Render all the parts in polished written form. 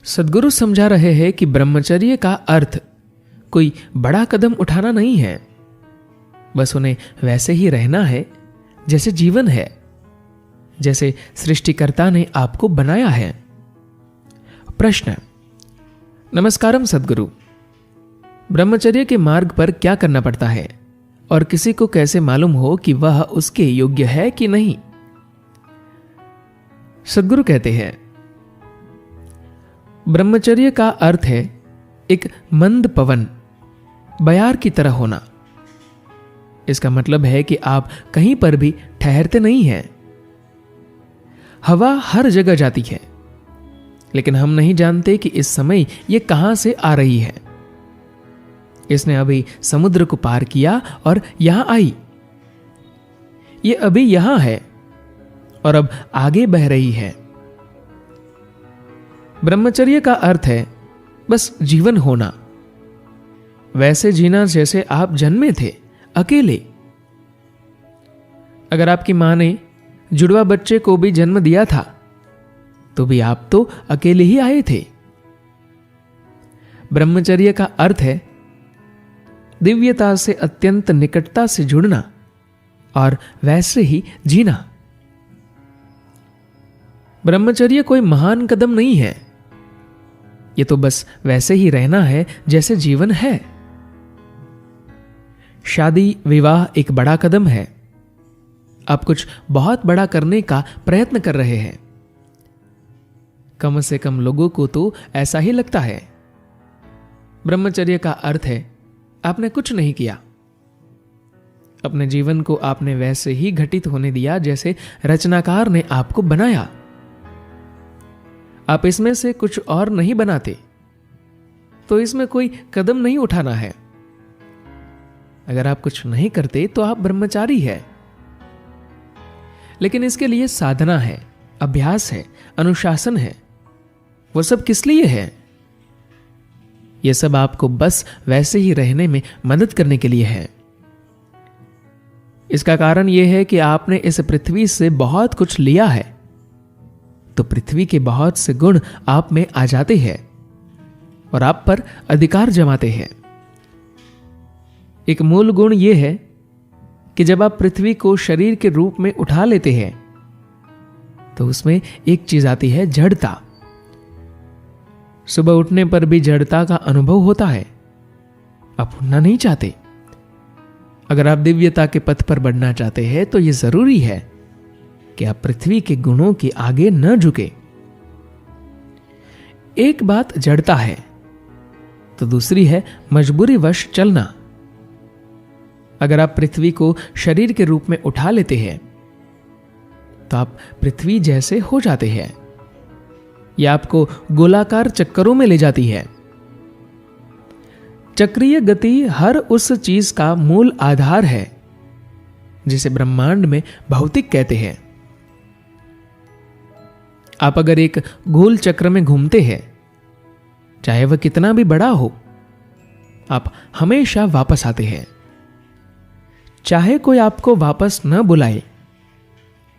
सद्गुरु समझा रहे हैं कि ब्रह्मचर्य का अर्थ कोई बड़ा कदम उठाना नहीं है, बस उन्हें वैसे ही रहना है जैसे जीवन है, जैसे सृष्टिकर्ता ने आपको बनाया है। प्रश्न। नमस्कारम सद्गुरु, ब्रह्मचर्य के मार्ग पर क्या करना पड़ता है और किसी को कैसे मालूम हो कि वह उसके योग्य है कि नहीं? सद्गुरु कहते हैं, ब्रह्मचर्य का अर्थ है एक मंद पवन बयार की तरह होना। इसका मतलब है कि आप कहीं पर भी ठहरते नहीं हैं। हवा हर जगह जाती है, लेकिन हम नहीं जानते कि इस समय यह कहां से आ रही है। इसने अभी समुद्र को पार किया और यहां आई। यह अभी यहां है और अब आगे बह रही है। ब्रह्मचर्य का अर्थ है बस जीवन होना, वैसे जीना जैसे आप जन्मे थे, अकेले। अगर आपकी मां ने जुड़वा बच्चे को भी जन्म दिया था तो भी आप तो अकेले ही आए थे। ब्रह्मचर्य का अर्थ है दिव्यता से अत्यंत निकटता से जुड़ना और वैसे ही जीना। ब्रह्मचर्य कोई महान कदम नहीं है, यह तो बस वैसे ही रहना है जैसे जीवन है। शादी विवाह एक बड़ा कदम है। आप कुछ बहुत बड़ा करने का प्रयत्न कर रहे हैं। कम से कम लोगों को तो ऐसा ही लगता है। ब्रह्मचर्य का अर्थ है आपने कुछ नहीं किया। अपने जीवन को आपने वैसे ही घटित होने दिया जैसे रचनाकार ने आपको बनाया। आप इसमें से कुछ और नहीं बनाते, तो इसमें कोई कदम नहीं उठाना है। अगर आप कुछ नहीं करते तो आप ब्रह्मचारी है। लेकिन इसके लिए साधना है, अभ्यास है, अनुशासन है। वो सब किस लिए है? यह सब आपको बस वैसे ही रहने में मदद करने के लिए है। इसका कारण यह है कि आपने इस पृथ्वी से बहुत कुछ लिया है, तो पृथ्वी के बहुत से गुण आप में आ जाते हैं और आप पर अधिकार जमाते हैं। एक मूल गुण यह है कि जब आप पृथ्वी को शरीर के रूप में उठा लेते हैं तो उसमें एक चीज आती है, जड़ता। सुबह उठने पर भी जड़ता का अनुभव होता है। आप उठना नहीं चाहते। अगर आप दिव्यता के पथ पर बढ़ना चाहते हैं तो यह जरूरी है कि आप पृथ्वी के गुणों के आगे न झुके। एक बात जड़ता है तो दूसरी है मजबूरीवश चलना। अगर आप पृथ्वी को शरीर के रूप में उठा लेते हैं तो आप पृथ्वी जैसे हो जाते हैं। यह आपको गोलाकार चक्करों में ले जाती है। चक्रीय गति हर उस चीज का मूल आधार है जिसे ब्रह्मांड में भौतिक कहते हैं। आप अगर एक गोल चक्र में घूमते हैं, चाहे वह कितना भी बड़ा हो, आप हमेशा वापस आते हैं। चाहे कोई आपको वापस न बुलाए।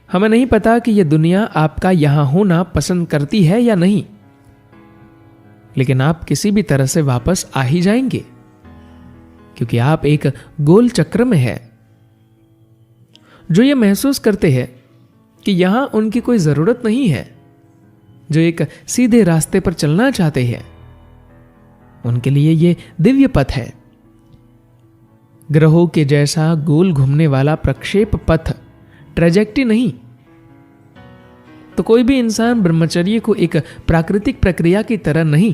हमें नहीं पता कि यह दुनिया आपका यहां होना पसंद करती है या नहीं, लेकिन आप किसी भी तरह से वापस आ ही जाएंगे, क्योंकि आप एक गोल चक्र में हैं। जो ये महसूस करते हैं कि यहां उनकी कोई जरूरत नहीं है, जो एक सीधे रास्ते पर चलना चाहते हैं, उनके लिए यह दिव्य पथ है। ग्रहों के जैसा गोल घूमने वाला प्रक्षेप पथ, ट्रेजेक्टरी नहीं। तो कोई भी इंसान ब्रह्मचर्य को एक प्राकृतिक प्रक्रिया की तरह नहीं,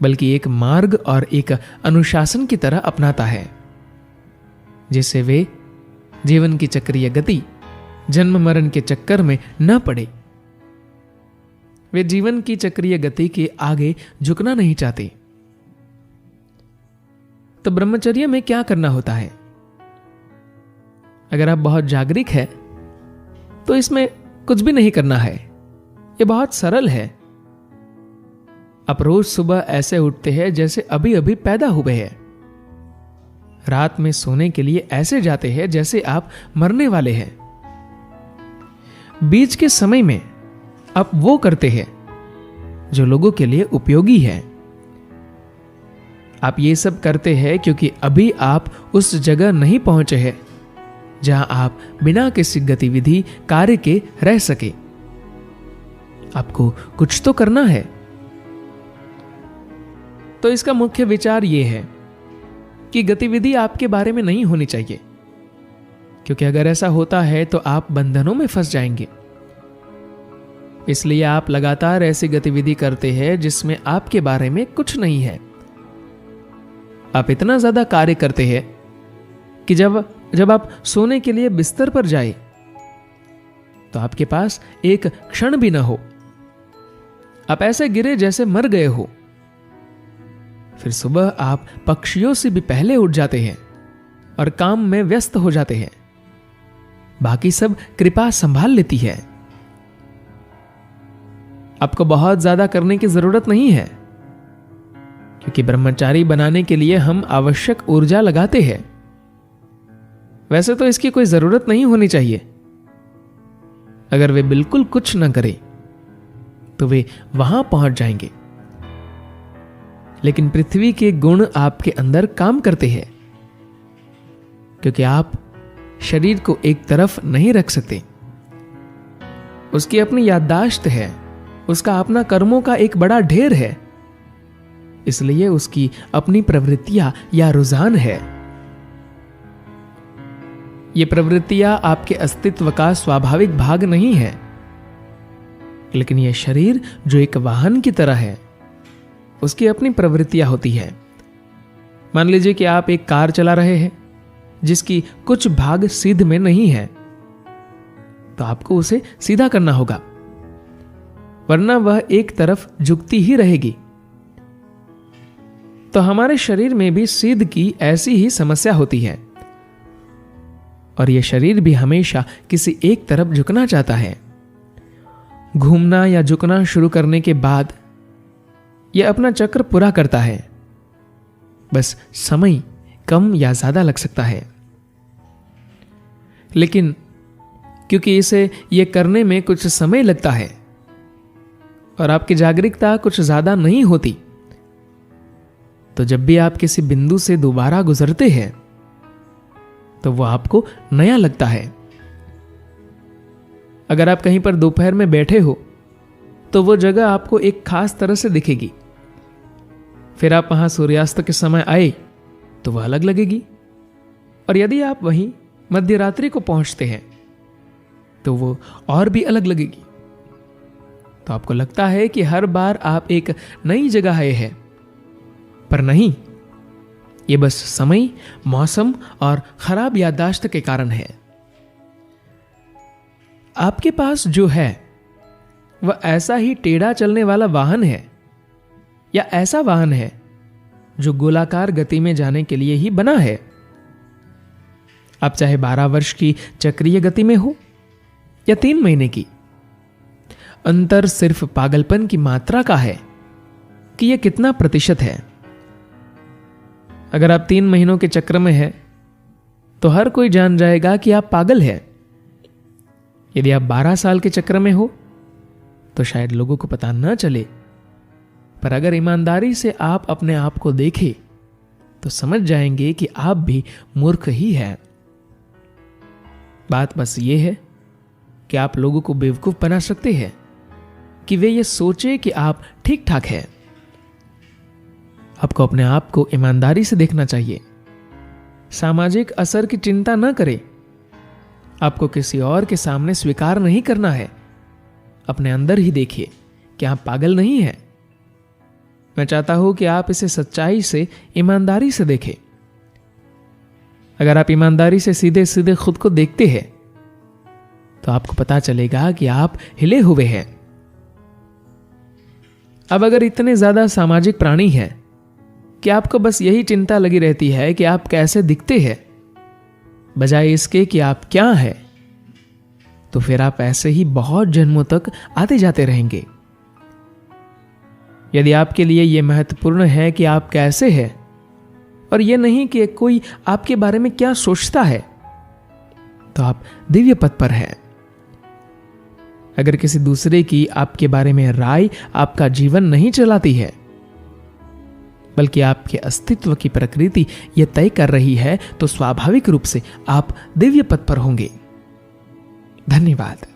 बल्कि एक मार्ग और एक अनुशासन की तरह अपनाता है, जिससे वे जीवन की चक्रीय गति, जन्म मरण के चक्कर में न पड़े। वे जीवन की चक्रीय गति के आगे झुकना नहीं चाहते। तो ब्रह्मचर्य में क्या करना होता है? अगर आप बहुत जागरूक हैं तो इसमें कुछ भी नहीं करना है। यह बहुत सरल है। आप रोज सुबह ऐसे उठते हैं जैसे अभी अभी पैदा हुए हैं। रात में सोने के लिए ऐसे जाते हैं जैसे आप मरने वाले हैं। बीच के समय में आप वो करते हैं जो लोगों के लिए उपयोगी है। आप ये सब करते हैं क्योंकि अभी आप उस जगह नहीं पहुंचे हैं जहां आप बिना किसी गतिविधि कार्य के रह सके। आपको कुछ तो करना है। तो इसका मुख्य विचार यह है कि गतिविधि आपके बारे में नहीं होनी चाहिए, क्योंकि अगर ऐसा होता है तो आप बंधनों में फंस जाएंगे। इसलिए आप लगातार ऐसी गतिविधि करते हैं जिसमें आपके बारे में कुछ नहीं है। आप इतना ज्यादा कार्य करते हैं कि जब आप सोने के लिए बिस्तर पर जाए तो आपके पास एक क्षण भी ना हो। आप ऐसे गिरे जैसे मर गए हो। फिर सुबह आप पक्षियों से भी पहले उठ जाते हैं और काम में व्यस्त हो जाते हैं। बाकी सब कृपा संभाल लेती है। आपको बहुत ज्यादा करने की जरूरत नहीं है, क्योंकि ब्रह्मचारी बनाने के लिए हम आवश्यक ऊर्जा लगाते हैं। वैसे तो इसकी कोई जरूरत नहीं होनी चाहिए। अगर वे बिल्कुल कुछ न करें तो वे वहां पहुंच जाएंगे। लेकिन पृथ्वी के गुण आपके अंदर काम करते हैं, क्योंकि आप शरीर को एक तरफ नहीं रख सकते। उसकी अपनी याददाश्त है, उसका अपना कर्मों का एक बड़ा ढेर है। इसलिए उसकी अपनी प्रवृत्तियां या रुझान है। ये प्रवृत्तियां आपके अस्तित्व का स्वाभाविक भाग नहीं है, लेकिन यह शरीर जो एक वाहन की तरह है, उसकी अपनी प्रवृत्तियां होती है। मान लीजिए कि आप एक कार चला रहे हैं जिसकी कुछ भाग सीध में नहीं है, तो आपको उसे सीधा करना होगा, वरना वह एक तरफ झुकती ही रहेगी। तो हमारे शरीर में भी सीध की ऐसी ही समस्या होती है, और यह शरीर भी हमेशा किसी एक तरफ झुकना चाहता है। घूमना या झुकना शुरू करने के बाद यह अपना चक्र पूरा करता है। बस समय कम या ज्यादा लग सकता है, लेकिन क्योंकि इसे यह करने में कुछ समय लगता है और आपकी जागरूकता कुछ ज्यादा नहीं होती, तो जब भी आप किसी बिंदु से दोबारा गुजरते हैं तो वो आपको नया लगता है। अगर आप कहीं पर दोपहर में बैठे हो तो वो जगह आपको एक खास तरह से दिखेगी। फिर आप वहां सूर्यास्त के समय आए तो वह अलग लगेगी, और यदि आप वहीं मध्य रात्रि को पहुंचते हैं तो वो और भी अलग लगेगी। तो आपको लगता है कि हर बार आप एक नई जगह आए हैं, पर नहीं, ये बस समय, मौसम और खराब याददाश्त के कारण है। आपके पास जो है वह ऐसा ही टेढ़ा चलने वाला वाहन है, या ऐसा वाहन है जो गोलाकार गति में जाने के लिए ही बना है। आप चाहे 12 वर्ष की चक्रीय गति में हो या 3 महीने की, अंतर सिर्फ पागलपन की मात्रा का है कि यह कितना प्रतिशत है। अगर आप 3 महीनों के चक्र में हैं तो हर कोई जान जाएगा कि आप पागल हैं। यदि आप 12 साल के चक्र में हो तो शायद लोगों को पता न चले, पर अगर ईमानदारी से आप अपने आप को देखें तो समझ जाएंगे कि आप भी मूर्ख ही हैं। बात बस ये है कि आप लोगों को बेवकूफ बना सकते हैं कि वे ये सोचे कि आप ठीक ठाक हैं। आपको अपने आप को ईमानदारी से देखना चाहिए। सामाजिक असर की चिंता न करें। आपको किसी और के सामने स्वीकार नहीं करना है। अपने अंदर ही देखिए कि आप पागल नहीं हैं। मैं चाहता हूं कि आप इसे सच्चाई से, ईमानदारी से देखें। अगर आप ईमानदारी से सीधे सीधे खुद को देखते हैं तो आपको पता चलेगा कि आप हिले हुए हैं। अब अगर इतने ज्यादा सामाजिक प्राणी हैं कि आपको बस यही चिंता लगी रहती है कि आप कैसे दिखते हैं बजाय इसके कि आप क्या हैं, तो फिर आप ऐसे ही बहुत जन्मों तक आते जाते रहेंगे। यदि आपके लिए यह महत्वपूर्ण है कि आप कैसे हैं और यह नहीं कि कोई आपके बारे में क्या सोचता है, तो आप दिव्य पथ पर हैं। अगर किसी दूसरे की आपके बारे में राय आपका जीवन नहीं चलाती है, बल्कि आपके अस्तित्व की प्रकृति यह तय कर रही है, तो स्वाभाविक रूप से आप दिव्य पथ पर होंगे। धन्यवाद।